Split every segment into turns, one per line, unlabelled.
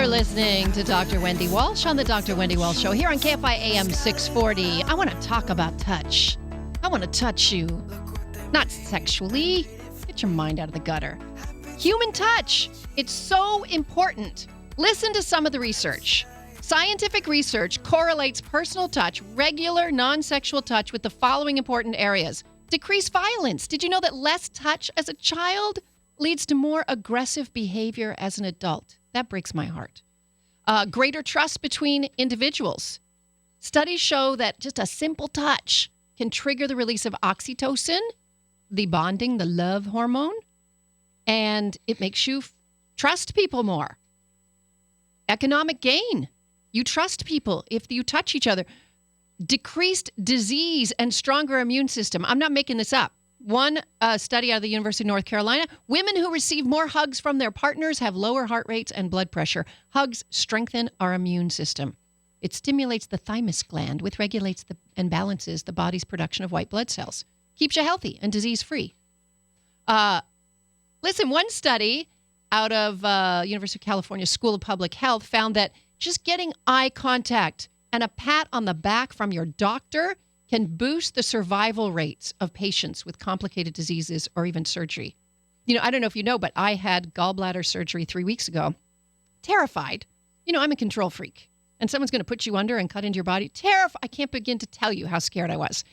You're listening to Dr. Wendy Walsh on the Dr. Wendy Walsh Show here on KFI AM 640. I want to talk about touch. I want to touch you. Not sexually. Get your mind out of the gutter. Human touch. It's so important. Listen to some of the research. Scientific research correlates personal touch, regular non-sexual touch, with the following important areas. Decreased violence. Did you know that less touch as a child leads to more aggressive behavior as an adult? That breaks my heart. Greater trust between individuals. Studies show that just a simple touch can trigger the release of oxytocin, the bonding, the love hormone, and it makes you trust people more. Economic gain. You trust people if you touch each other. Decreased disease and stronger immune system. I'm not making this up. One study out of the University of North Carolina, women who receive more hugs from their partners have lower heart rates and blood pressure. Hugs strengthen our immune system. It stimulates the thymus gland, which regulates and balances the body's production of white blood cells. Keeps you healthy and disease-free. Listen, one study out of University of California School of Public Health found that just getting eye contact and a pat on the back from your doctor can boost the survival rates of patients with complicated diseases or even surgery. You know, I don't know if you know, but I had gallbladder surgery 3 weeks ago. Terrified. You know, I'm a control freak. And someone's going to put you under and cut into your body. Terrified. I can't begin to tell you how scared I was.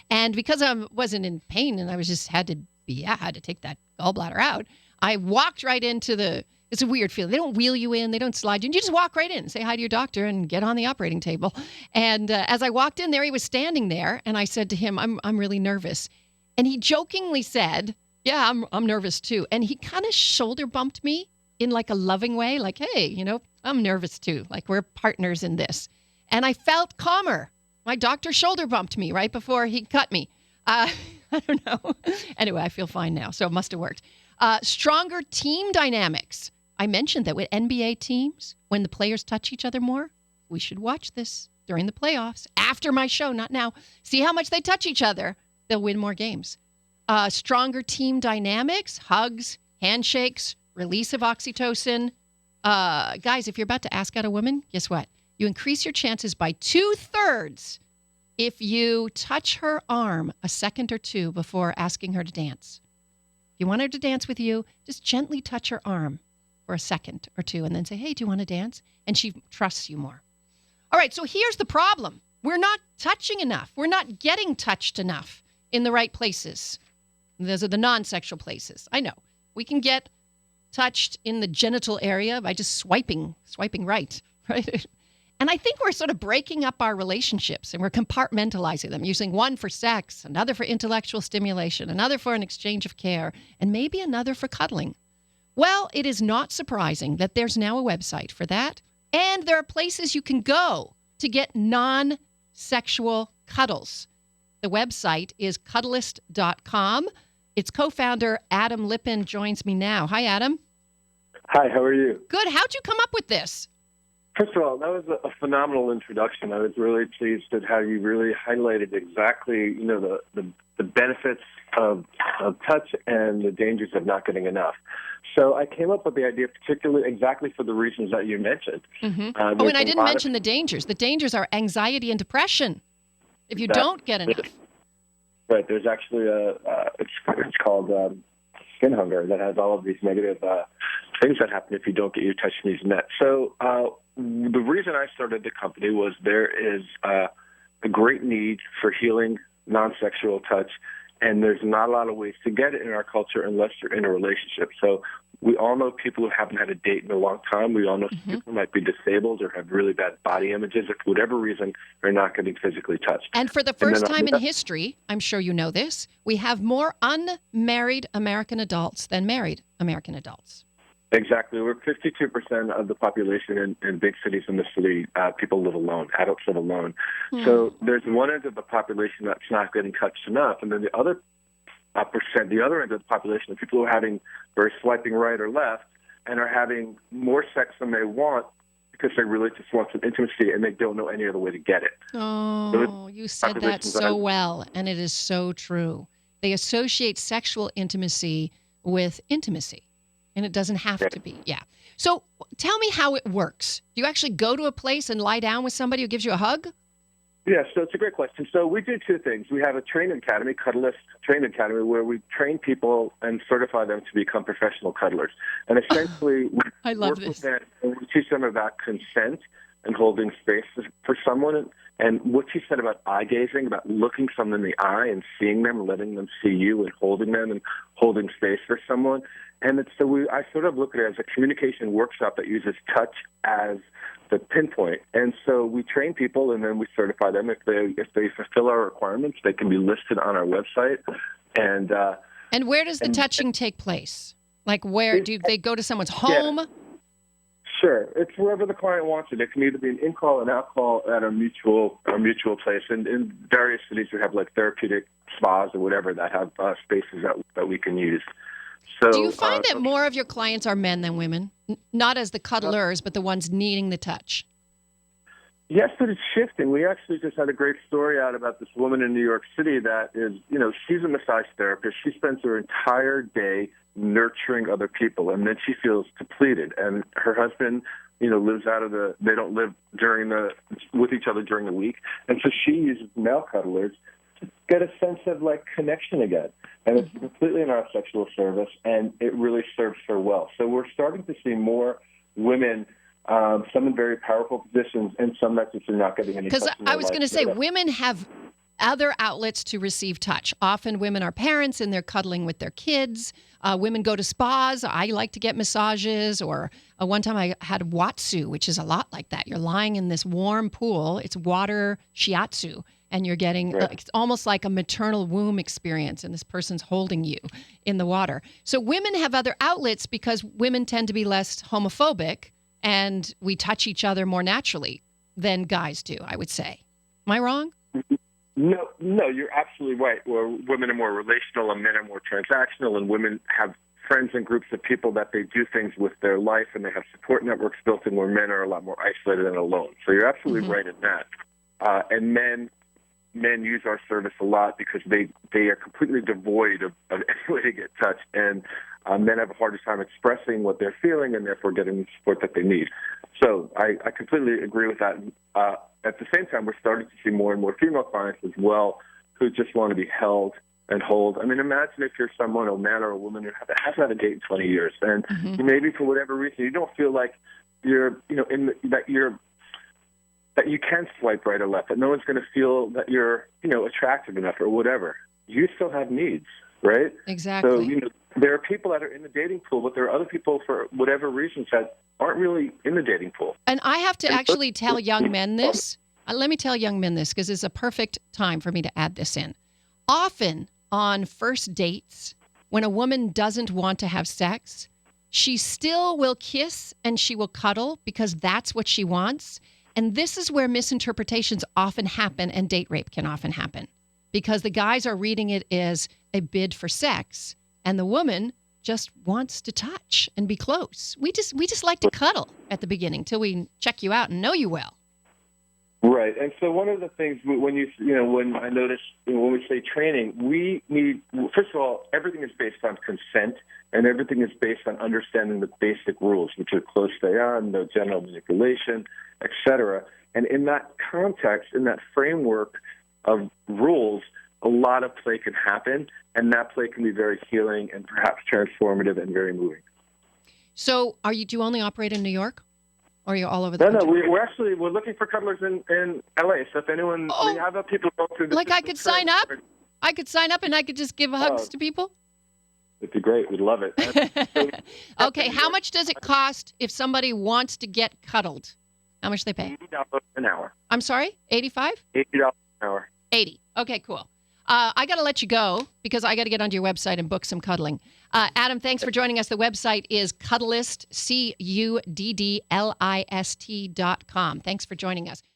And because I wasn't in pain and I had to take that gallbladder out, I walked right into it's a weird feeling. They don't wheel you in. They don't slide you in. You just walk right in, say hi to your doctor, and get on the operating table. And as I walked in there, he was standing there, and I said to him, I'm really nervous. And he jokingly said, yeah, I'm nervous too. And he kind of shoulder bumped me in like a loving way, like, hey, you know, I'm nervous too. Like, we're partners in this. And I felt calmer. My doctor shoulder bumped me right before he cut me. I don't know. Anyway, I feel fine now, so it must have worked. Stronger team dynamics. I mentioned that with NBA teams, when the players touch each other more, we should watch this during the playoffs, after my show, not now. See how much they touch each other. They'll win more games. Stronger team dynamics, hugs, handshakes, release of oxytocin. Guys, if you're about to ask out a woman, guess what? You increase your chances by 2/3 if you touch her arm a second or two before asking her to dance. If you want her to dance with you, just gently touch her arm for a second or two and then say, hey, do you want to dance? And she trusts you more. All right, so here's the problem. We're not touching enough. We're not getting touched enough in the right places. Those are the non-sexual places. I know. We can get touched in the genital area by just swiping right? And I think we're sort of breaking up our relationships and we're compartmentalizing them, using one for sex, another for intellectual stimulation, another for an exchange of care, and maybe another for cuddling. Well, it is not surprising that there's now a website for that, and there are places you can go to get non-sexual cuddles. The website is Cuddlist.com. Its co-founder, Adam Lippin, joins me now. Hi, Adam.
Hi, how are you?
Good. How'd you come up with this?
First of all, that was a phenomenal introduction. I was really pleased at how you really highlighted exactly, you know, the benefits of touch and the dangers of not getting enough. So I came up with the idea particularly exactly for the reasons that you mentioned.
Mm-hmm. And I didn't mention the dangers. The dangers are anxiety and depression if you don't get enough.
Right. There's actually it's called skin hunger that has all of these negative things that happen if you don't get your touch needs met. So the reason I started the company was there is a great need for healing non-sexual touch, and there's not a lot of ways to get it in our culture unless you're in a relationship. So we all know people who haven't had a date in a long time. We all know people who might be disabled or have really bad body images, or for whatever reason, are not getting physically touched.
And for the first time in history, I'm sure you know this, we have more unmarried American adults than married American adults.
Exactly. We're 52% of the population in big cities in the city. People live alone. Adults live alone. So there's one end of the population that's not getting touched enough, and then the other the other end of the population, people who are swiping right or left and are having more sex than they want because they really just want some intimacy and they don't know any other way to get it.
Oh, you said that so well, and it is so true. They associate sexual intimacy with intimacy. And it doesn't have to be. Yeah. So tell me how it works. Do you actually go to a place and lie down with somebody who gives you a hug?
Yeah, so it's a great question. So we do two things. We have a training academy, Cuddlist Training Academy, where we train people and certify them to become professional cuddlers. And essentially, we
I love
work
this.
with them and we teach them about consent and holding space for someone. And what you said about eye gazing, about looking someone in the eye and seeing them, letting them see you and holding them and holding space for someone. And I sort of look at it as a communication workshop that uses touch as the pinpoint. And so we train people and then we certify them. If they fulfill our requirements, they can be listed on our website.
And where does the touching take place? Like where do they go to someone's home?
Yeah. Sure. It's wherever the client wants it. It can either be an in-call, an out-call at a mutual place. And in various cities, we have like therapeutic spas or whatever that have spaces that we can use. So,
do you find that more of your clients are men than women? Not as the cuddlers, but the ones needing the touch?
Yes, but it's shifting. We actually just had a great story out about this woman in New York City that is, she's a massage therapist. She spends her entire day nurturing other people, and then she feels depleted. And her husband, lives they don't live with each other during the week. And so she uses male cuddlers to get a sense of like connection again. And it's completely in our sexual service, and it really serves her well. So we're starting to see more women, some in very powerful positions, and some that just are not getting any touch. Because
I was going to say, women have other outlets to receive touch. Often women are parents and they're cuddling with their kids. Women go to spas. I like to get massages. Or one time I had Watsu, which is a lot like that. You're lying in this warm pool. It's water shiatsu. And you're getting, it's almost like a maternal womb experience, and this person's holding you in the water. So women have other outlets because women tend to be less homophobic, and we touch each other more naturally than guys do, I would say. Am I wrong?
No, you're absolutely right. Where women are more relational and men are more transactional, and women have friends and groups of people that they do things with their life, and they have support networks built in, where men are a lot more isolated and alone. So you're absolutely right in that. And men use our service a lot because they are completely devoid of any way to get touched, and men have a harder time expressing what they're feeling and therefore getting the support that they need. So I completely agree with that. At the same time, we're starting to see more and more female clients as well who just want to be held and hold. I mean, imagine if you're someone, a man or a woman, who hasn't had a date in 20 years, and maybe for whatever reason you don't feel like that you can swipe right or left, that no one's going to feel that you're, attractive enough or whatever. You still have needs, right?
Exactly.
So, there are people that are in the dating pool, but there are other people for whatever reasons that aren't really in the dating pool.
And I have to actually tell young men this. Let me tell young men this, because it's a perfect time for me to add this in. Often on first dates, when a woman doesn't want to have sex, she still will kiss and she will cuddle because that's what she wants. And this is where misinterpretations often happen, and date rape can often happen, because the guys are reading it as a bid for sex, and the woman just wants to touch and be close. We just like to cuddle at the beginning till we check you out and know you well.
Right. And so one of the things when I notice when we say training, we need, first of all, everything is based on consent, and everything is based on understanding the basic rules, which are close stay on, no genital manipulation, etc. And in that context, in that framework of rules, a lot of play can happen, and that play can be very healing and perhaps transformative and very moving.
So do you only operate in New York? Or are you all over the country?
No, we're looking for cuddlers in LA. So if anyone, we have people go through this.
Like I could sign up? I could sign up and I could just give hugs to people?
It'd be great. We'd love it.
Okay, how much does it cost if somebody wants to get cuddled? How much they pay?
$80 an hour.
I'm sorry? 85?
$80 an hour.
80. Okay, cool. I got to let you go because I got to get onto your website and book some cuddling. Adam, thanks for joining us. The website is Cuddlist, CUDDLIST.com. Thanks for joining us.